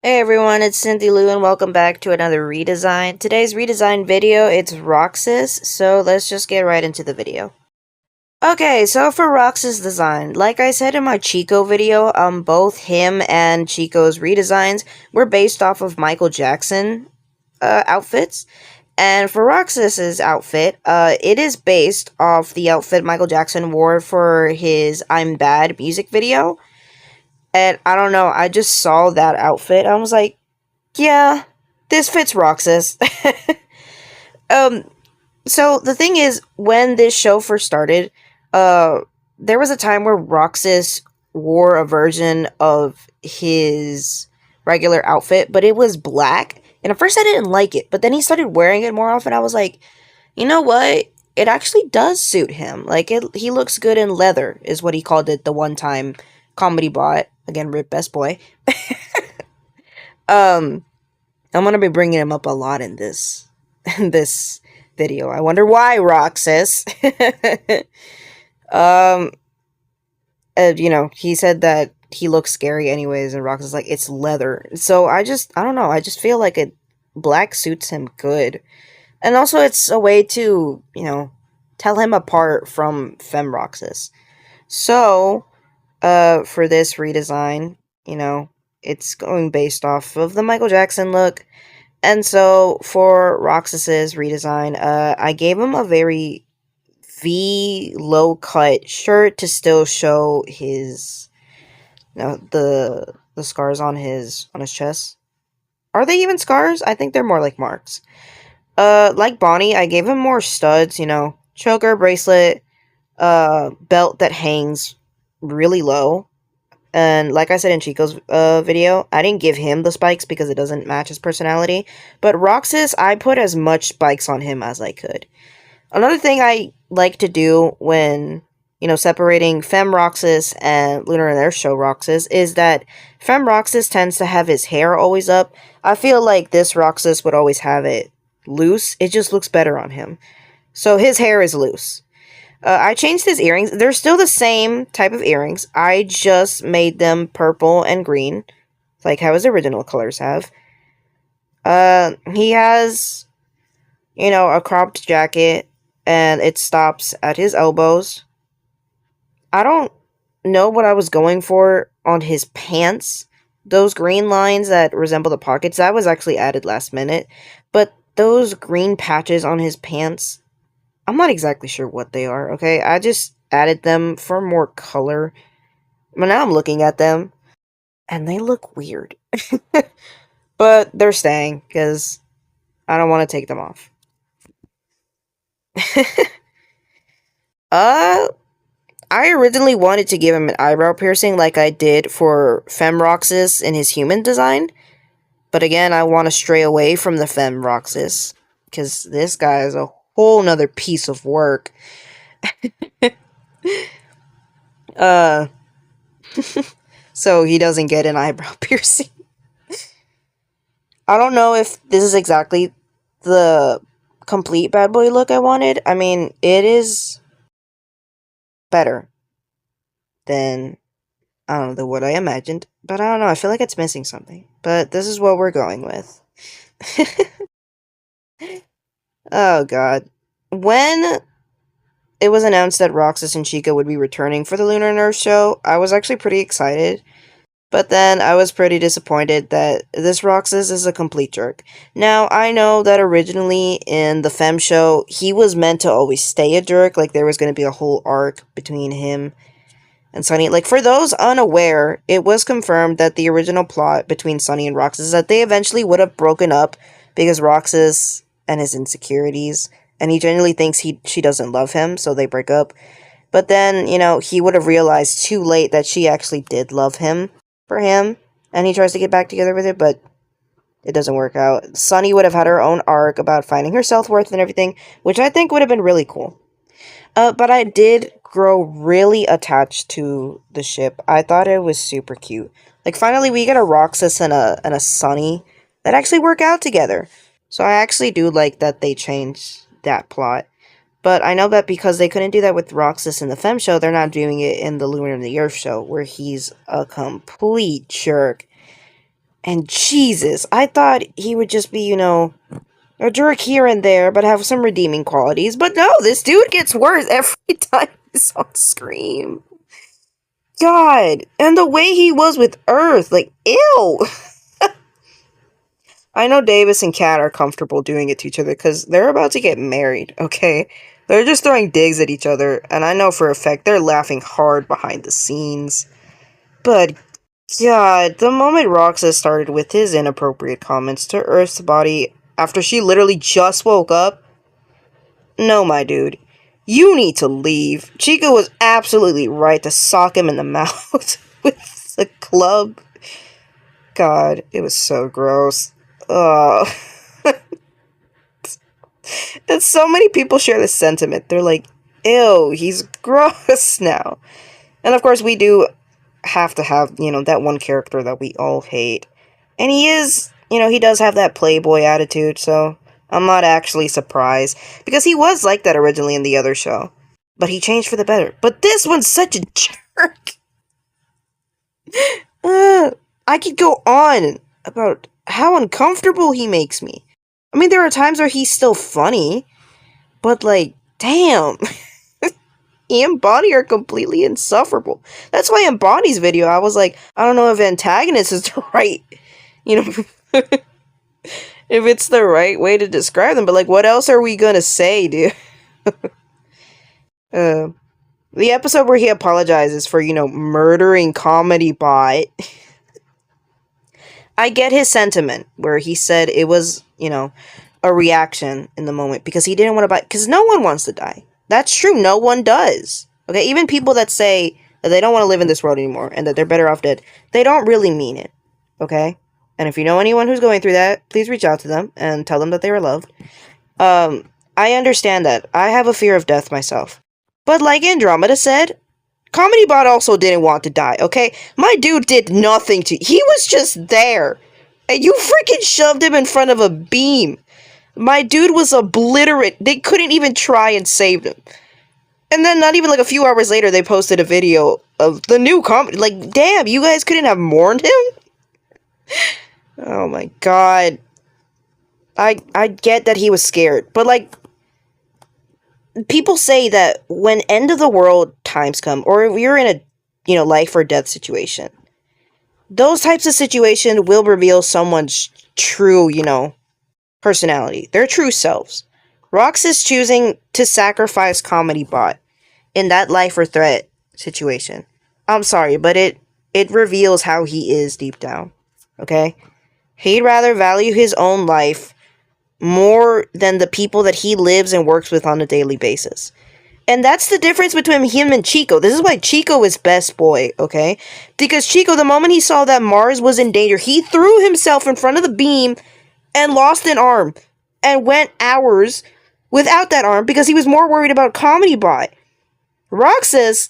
Hey everyone, it's Cynthia Lou and welcome back to another redesign. Today's redesign video, it's Roxas, so let's just get right into the video. Okay, so for Roxas design, like I said in my Chico video, both him and Chico's redesigns were based off of Michael Jackson outfits. And for Roxas's outfit, it is based off the outfit Michael Jackson wore for his I'm Bad music video. And I don't know, I just saw that outfit. I was like, yeah, this fits Roxas. um, so the thing is, when this show first started, there was a time where Roxas wore a version of his regular outfit, but it was black. And at first I didn't like it, but then he started wearing it more often. I was like, you know what? It actually does suit him. Like, he looks good in leather, is what he called it the one time. Comedy bot. Again, rip best boy. I'm gonna be bringing him up a lot in this video. I wonder why, Roxas. um, he said that he looks scary anyways, and Roxas is like, it's leather. So I don't know. I just feel like black suits him good, and also it's a way to tell him apart from Femme Roxas. So, for this redesign, it's going based off of the Michael Jackson look. And so for Roxas's redesign, I gave him a very V low cut shirt to still show his, the scars on his chest. Are they even scars? I think they're more like marks. Like Bonnie, I gave him more studs, choker, bracelet, belt that hangs really low. And like I said in Chico's video, I didn't give him the spikes because it doesn't match his personality. But Roxas, I put as much spikes on him as I could. Another thing I like to do when, separating Femme Roxas and Lunar and Earth Show Roxas is that Femme Roxas tends to have his hair always up. I feel like this Roxas would always have it loose. It just looks better on him. So his hair is loose. I changed his earrings. They're still the same type of earrings. I just made them purple and green, like how his original colors have. He has, a cropped jacket, and it stops at his elbows. I don't know what I was going for on his pants. Those green lines that resemble the pockets, that was actually added last minute. But those green patches on his pants, I'm not exactly sure what they are, okay? I just added them for more color. But now I'm looking at them, and they look weird. But they're staying, because I don't want to take them off. I originally wanted to give him an eyebrow piercing like I did for Femme Roxas in his human design. But again, I want to stray away from the Femme Roxas, because this guy is a whole nother piece of work. So he doesn't get an eyebrow piercing. I don't know if this is exactly the complete bad boy look I wanted. I mean, it is better than, I don't know, than what I imagined. But I don't know, I feel like it's missing something. But this is what we're going with. Oh god. When it was announced that Roxas and Chica would be returning for the Lunar and Earth Show, I was actually pretty excited. But then I was pretty disappointed that this Roxas is a complete jerk. Now, I know that originally in the Femme show, he was meant to always stay a jerk. Like, there was going to be a whole arc between him and Sunny. Like, for those unaware, it was confirmed that the original plot between Sunny and Roxas is that they eventually would have broken up because Roxas and his insecurities, and he genuinely thinks she doesn't love him, so they break up. But then, he would have realized too late that she actually did love him for him, and he tries to get back together with her, but it doesn't work out. Sunny would have had her own arc about finding her self-worth and everything, which I think would have been really cool. But I did grow really attached to the ship. I thought it was super cute. Like, finally we get a Roxas and a Sunny that actually work out together. So I actually do like that they changed that plot. But I know that because they couldn't do that with Roxas in the Femme show, they're not doing it in the Lunar and the Earth show, where he's a complete jerk. And Jesus, I thought he would just be, a jerk here and there, but have some redeeming qualities. But no, this dude gets worse every time he's on screen. God, and the way he was with Earth, like, ew. I know Davis and Kat are comfortable doing it to each other because they're about to get married, okay? They're just throwing digs at each other, and I know for a fact they're laughing hard behind the scenes. But, God, the moment Roxas started with his inappropriate comments to Earth's body after she literally just woke up, no, my dude. You need to leave. Chico was absolutely right to sock him in the mouth with the club. God, it was so gross. Ugh. And so many people share this sentiment. They're like, ew, he's gross now. And of course, we do have to have, that one character that we all hate. And he is, he does have that playboy attitude, so I'm not actually surprised. Because he was like that originally in the other show. But he changed for the better. But this one's such a jerk. I could go on about how uncomfortable he makes me. I mean, there are times where he's still funny, but like, damn. He and Bonnie are completely insufferable. That's why in Bonnie's video, I was like, I don't know if antagonist is the right, if it's the right way to describe them, but like, what else are we gonna say, dude? The episode where he apologizes for, murdering Comedy Bot. I get his sentiment, where he said it was, a reaction in the moment, because he didn't want to buy, because no one wants to die. That's true, no one does. Okay, even people that say that they don't want to live in this world anymore, and that they're better off dead, they don't really mean it. Okay? And if you know anyone who's going through that, please reach out to them, and tell them that they are loved. I understand that. I have a fear of death myself. But like Andromeda said, Comedy Bot also didn't want to die, okay? My dude did nothing to... He was just there. And you freaking shoved him in front of a beam. My dude was obliterate. They couldn't even try and save him. And then not even like a few hours later, they posted a video of the new comedy. Like, damn, you guys couldn't have mourned him? Oh my god. I get that he was scared. But like... People say that when end of the world times come, or if you're in a, life or death situation, those types of situations will reveal someone's true, personality, their true selves. Roxas choosing to sacrifice Comedy Bot in that life or threat situation. I'm sorry, but it reveals how he is deep down. Okay? He'd rather value his own life more than the people that he lives and works with on a daily basis. And that's the difference between him and Chico. This is why Chico is best boy, okay? Because Chico, the moment he saw that Mars was in danger, he threw himself in front of the beam and lost an arm. And went hours without that arm because he was more worried about Comedy Bot. Roxas,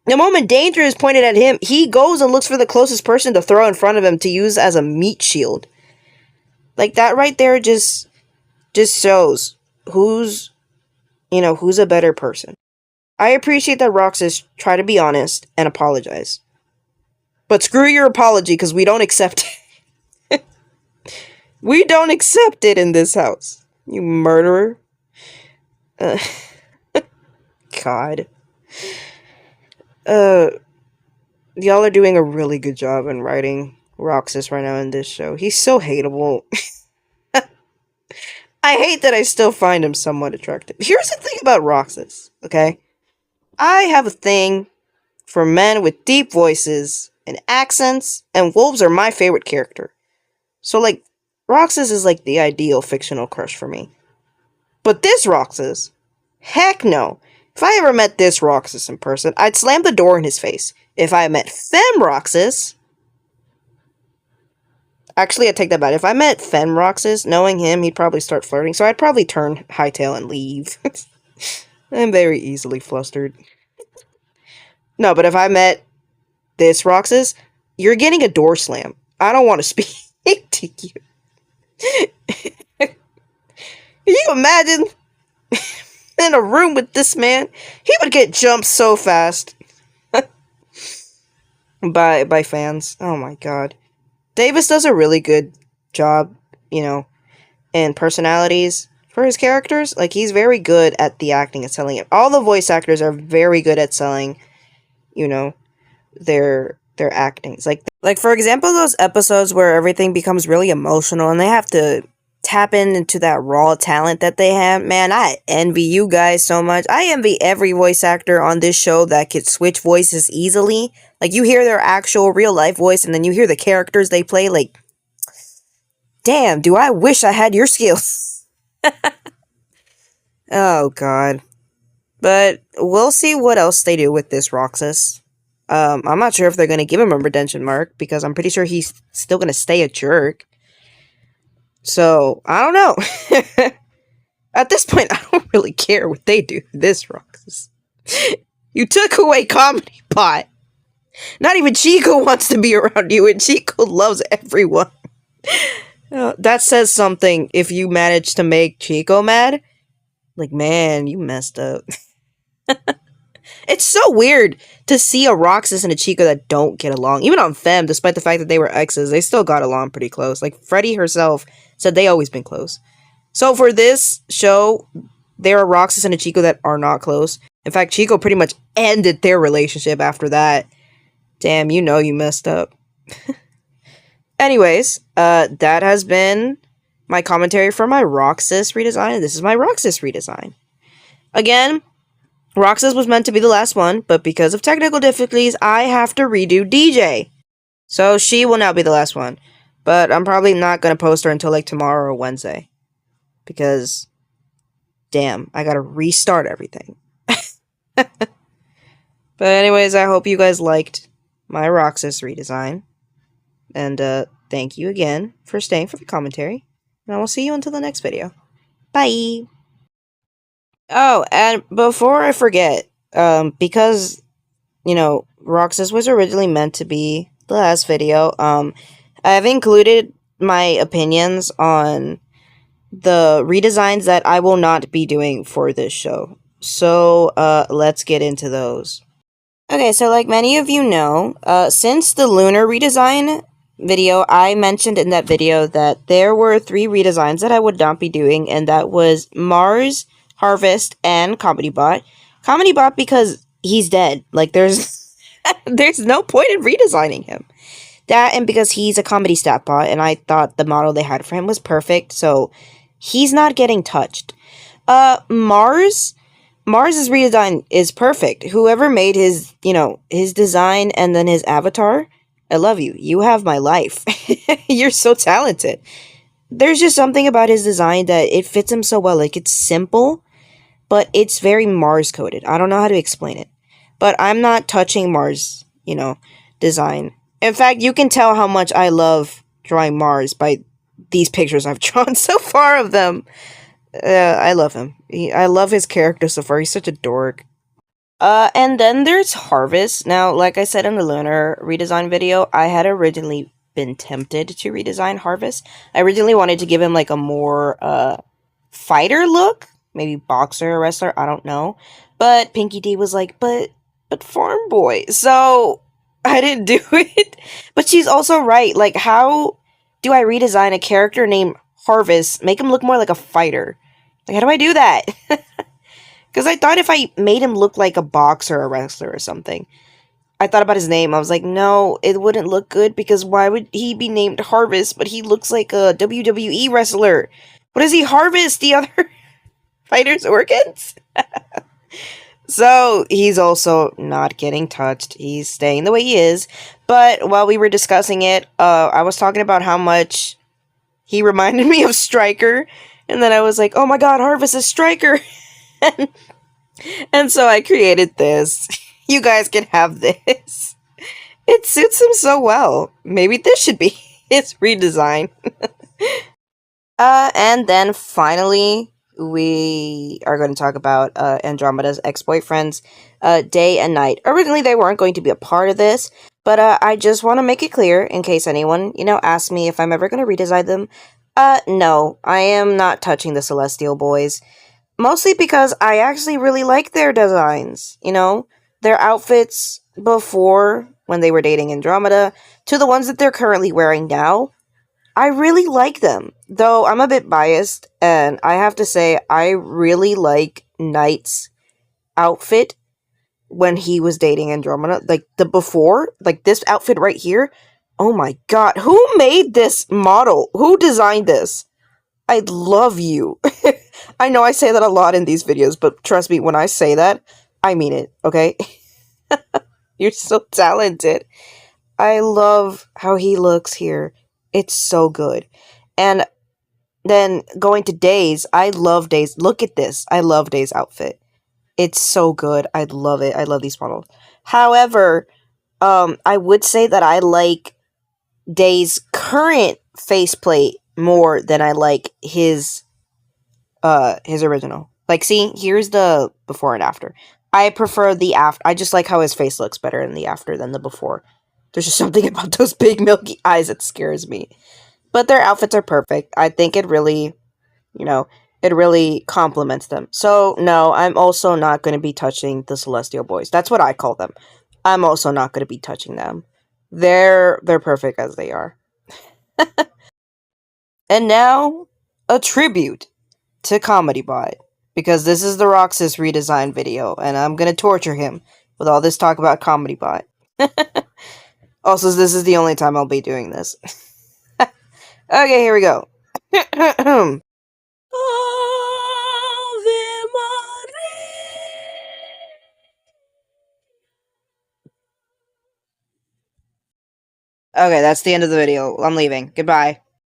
the moment danger is pointed at him, he goes and looks for the closest person to throw in front of him to use as a meat shield. Like, that right there just shows who's a better person. I appreciate that Roxas try to be honest and apologize. But screw your apology, because we don't accept it. We don't accept it in this house. You murderer. God. Y'all are doing a really good job in writing Roxas right now in this show. He's so hateable. I hate that I still find him somewhat attractive. Here's the thing about Roxas, okay? I have a thing for men with deep voices and accents, and wolves are my favorite character. So, like, Roxas is like the ideal fictional crush for me. But this Roxas? Heck no. If I ever met this Roxas in person, I'd slam the door in his face. If I met Femme Roxas... Actually, I take that back. If I met Femme Roxas, knowing him, he'd probably start flirting, so I'd probably turn hightail and leave. I'm very easily flustered. No, but if I met this Roxas, you're getting a door slam. I don't want to speak to you. Can you imagine in a room with this man? He would get jumped so fast by fans. Oh my god. Davis does a really good job, you know, in personalities for his characters. Like, he's very good at the acting and selling it. All the voice actors are very good at selling, you know, their actings. Like for example, those episodes where everything becomes really emotional and they have to tap into that raw talent that they have. Man, I envy you guys so much. I envy every voice actor on this show that could switch voices easily. Like, you hear their actual real life voice and then you hear the characters they play. Like, damn, do I wish I had your skills. Oh god. But we'll see what else they do with this Roxas. I'm not sure if they're going to give him a redemption arc, because I'm pretty sure he's still going to stay a jerk. So, I don't know. At this point, I don't really care what they do to this Roxas. You took away Comedy Pot. Not even Chico wants to be around you, and Chico loves everyone. That says something if you manage to make Chico mad. Like, man, you messed up. It's so weird to see a Roxas and a Chico that don't get along. Even on Femme, despite the fact that they were exes, they still got along pretty close. Like, Freddie herself said they always been close. So for this show, there are Roxas and a Chico that are not close. In fact, Chico pretty much ended their relationship after that. Damn, you know you messed up. Anyways, that has been my commentary for my Roxas redesign, and this is my Roxas redesign. Again, Roxas was meant to be the last one, but because of technical difficulties, I have to redo DJ. So she will now be the last one. But I'm probably not going to post her until like tomorrow or Wednesday. Because, damn, I gotta restart everything. But anyways, I hope you guys liked my Roxas redesign. And thank you again for staying for the commentary. And I will see you until the next video. Bye! Oh, and before I forget, because, you know, Roxas was originally meant to be the last video, I've included my opinions on the redesigns that I will not be doing for this show. So, let's get into those. Okay, so like many of you know, since the Lunar redesign video, I mentioned in that video that there were 3 redesigns that I would not be doing, and that was Mars, Harvest, and Comedy Bot. Comedy Bot because he's dead. Like, there's there's no point in redesigning him. That, and because he's a comedy stat bot, and I thought the model they had for him was perfect, so he's not getting touched. Mars's redesign is perfect. Whoever made his, you know, his design and then his avatar, I love you. You have my life. You're so talented. There's just something about his design that it fits him so well. Like, it's simple, but it's very Mars coded. I don't know how to explain it. But I'm not touching Mars, you know, design. In fact, you can tell how much I love drawing Mars by these pictures I've drawn so far of them. I love him. I love his character so far. He's such a dork. And then there's Harvest. Now, like I said in the Lunar redesign video, I had originally been tempted to redesign Harvest. I originally wanted to give him like a more fighter look, maybe boxer or wrestler, I don't know. But Pinky D was like, but farm boy. So I didn't do it. But she's also right. Like, how do I redesign a character named Harvest, make him look more like a fighter? Like, how do I do that? Because I thought if I made him look like a boxer or a wrestler or something, I thought about his name. I was like, no, it wouldn't look good, because why would he be named Harvest, but he looks like a WWE wrestler? What does he harvest? The other fighters' organs? So, he's also not getting touched. He's staying the way he is. But while we were discussing it, I was talking about how much he reminded me of Stryker. And then I was like, oh my god, Harvest is Stryker! and so I created this. You guys can have this. It suits him so well. Maybe this should be his redesign. And then finally, we are going to talk about Andromeda's ex-boyfriends, Day and Night. Originally, they weren't going to be a part of this, but I just want to make it clear, in case anyone, you know, asks me if I'm ever going to redesign them. No, I am not touching the Celestial Boys. Mostly because I actually really like their designs, you know? Their outfits before when they were dating Andromeda to the ones that they're currently wearing now. I really like them, though I'm a bit biased, and I have to say I really like Knight's outfit when he was dating Andromeda. Like the before, like this outfit right here. Oh my god, who made this model? Who designed this? I love you. I know I say that a lot in these videos, but trust me, when I say that, I mean it, okay? You're so talented. I love how he looks here. It's so good. And then going to Days, I love Days. Look at this. I love Days' outfit. It's so good. I love it. I love these models. However, I would say that I like Day's current faceplate more than I like his original. Like, see, here's the before and after. I prefer the after. I just like how his face looks better in the after than the before. There's just something about those big milky eyes that scares me. But their outfits are perfect. I think it really, you know, it really complements them. So, no, I'm also not going to be touching the Celestial Boys. That's what I call them. I'm also not going to be touching them. They're perfect as they are. And now, a tribute to Comedy Bot, because this is the Roxas redesign video, and I'm gonna torture him with all this talk about Comedy Bot. Also, this is the only time I'll be doing this. Okay, here we go. Okay, that's the end of the video. I'm leaving. Goodbye.